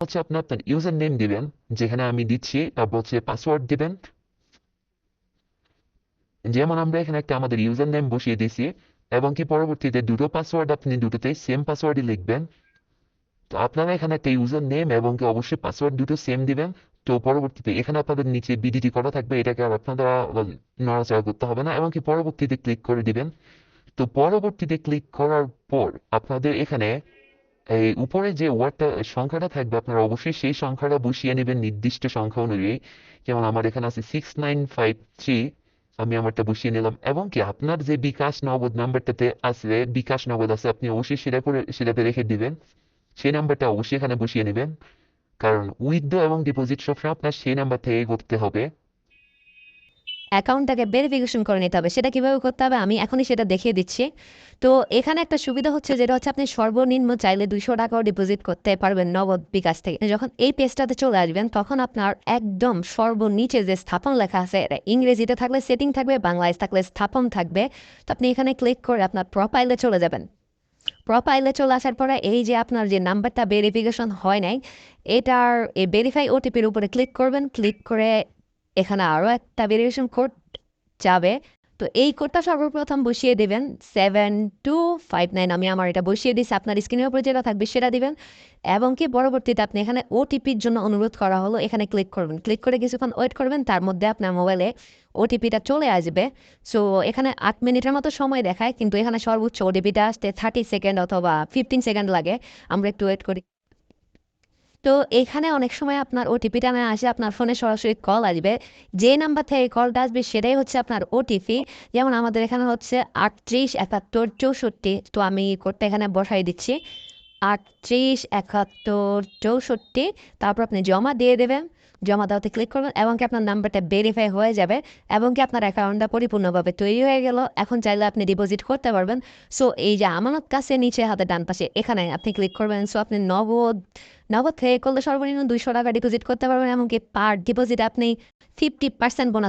হচ্ছে আপনি আপনার ইউজার নেম দিবেন, যেখানে আমি দিচ্ছি, তারপর হচ্ছে পাসওয়ার্ড দিবেন। যেমন আমরা এখানে একটা আমাদের ইউজার নেম বসিয়ে দিয়েছি, এবং কি পরবর্তীতে দুটো পাসওয়ার্ড আপনি দুটোতেই সেম পাসওয়ার্ডই লিখবেন। তো আপনারা এখানে একটা ইউজার নেম এবং কি অবশ্যই পাসওয়ার্ড দুটো সেম দিবেন। তো পরবর্তীতে এখানে আপনাদের নিচে বিডিটি করা থাকবে, এটাকে আর আপনারা নড়াচড়া করতে হবে না, এবং কি পরবর্তীতে ক্লিক করে দিবেন। তো পরবর্তীতে ক্লিক করার পর আপনাদের এখানে এই উপরে যে ওয়ার্ডটা সংখ্যাটা থাকবে, আপনারা অবশ্যই সেই সংখ্যাটা বসিয়ে নেবেন নির্দিষ্ট সংখ্যা অনুযায়ী। যেমন আমার এখানে আছে 6953, আমি আমারটা বসিয়ে নিলাম। এবং কি আপনার যে বিকাশ নগদ নাম্বারটাতে আছে, বিকাশ নগদ আছে, আপনি অবশ্যই সেটাতে রেখে দিবেন। সেই নাম্বারটা অবশ্যই এখানে বসিয়ে নেবেন, কারণ উইথড্র এবং ডিপোজিট সবসময় আপনার সেই নাম্বার থেকে করতে হবে। অ্যাকাউন্টটাকে ভেরিফিকেশন করে নিতে হবে। সেটা কিভাবে করতে হবে আমি এখনই সেটা দেখিয়ে দিচ্ছি। তো এখানে একটা সুবিধা হচ্ছে, যেটা হচ্ছে আপনি সর্বনিম্ন চাইলে 200 টাকাও ডিপোজিট করতে পারবেন নগদ বিকাশ থেকে। যখন এই পেজটাতে চলে আসবেন, তখন আপনার একদম সর্বনিচে যে স্থাপন লেখা আছে, এটা ইংরেজিতে থাকলে সেটিং থাকবে, বাংলায় থাকলে স্থাপন থাকবে। তো আপনি এখানে ক্লিক করে আপনার প্রোফাইলে চলে যাবেন। প্রোফাইলে চলে আসার পরে এই যে আপনার যে নাম্বারটা ভেরিফিকেশন হয় নাই, এটার এই ভেরিফাই ওটিপির উপরে ক্লিক করবেন। ক্লিক করে এখানে আরও একটা ভেরিফিকেশন কোড যাবে। তো এই কোডটা সর্বপ্রথম বসিয়ে দেবেন 7259। আমি আমার এটা বসিয়ে দিচ্ছি, আপনার স্ক্রিনের উপরে যেটা থাকবে সেটা দিবেন। এবং কি পরবর্তীতে আপনি এখানে ওটিপির জন্য অনুরোধ করা হলো, এখানে ক্লিক করবেন। ক্লিক করে কিছুক্ষণ ওয়েট করবেন, তার মধ্যে আপনার মোবাইলে ওটিপিটা চলে আসবে। সো এখানে 8 মিনিটের মতো সময় দেখায়, কিন্তু এখানে সর্বোচ্চ ওটিপিটা আসতে 30 সেকেন্ড অথবা 15 সেকেন্ড লাগে। আমরা একটু ওয়েট করি। তো এখানে অনেক সময় আপনার ওটিপিটা না আসে, আপনার ফোনে সরাসরি কল আসবে। যে নাম্বার থেকে কলটা আসবে সেটাই হচ্ছে আপনার ওটিপি। যেমন আমাদের এখানে হচ্ছে 387164। তো আমি কোডটা এখানে বসাই দিচ্ছি, 387164। তারপর আপনি জমা দিয়ে দেবেন। জমা দেওয়াতে ক্লিক করবেন এবং কি আপনার নাম্বারটা ভেরিফাই হয়ে যাবে, এবং কি আপনার অ্যাকাউন্টটা পরিপূর্ণভাবে তৈরি হয়ে গেল। এখন চাইলে আপনি ডিপোজিট করতে পারবেন। সো এই যে আমানত কাছে নিচে হাতে ডান পাশে এখানে আপনি ক্লিক করবেন। সো আপনি নগদ নগদ থেকে করলে সর্বনিম্ন 200 টাকা ডিপোজিট করতে পারবেন, এমনকি পার ডিপোজিট আপনি 50% বোনাস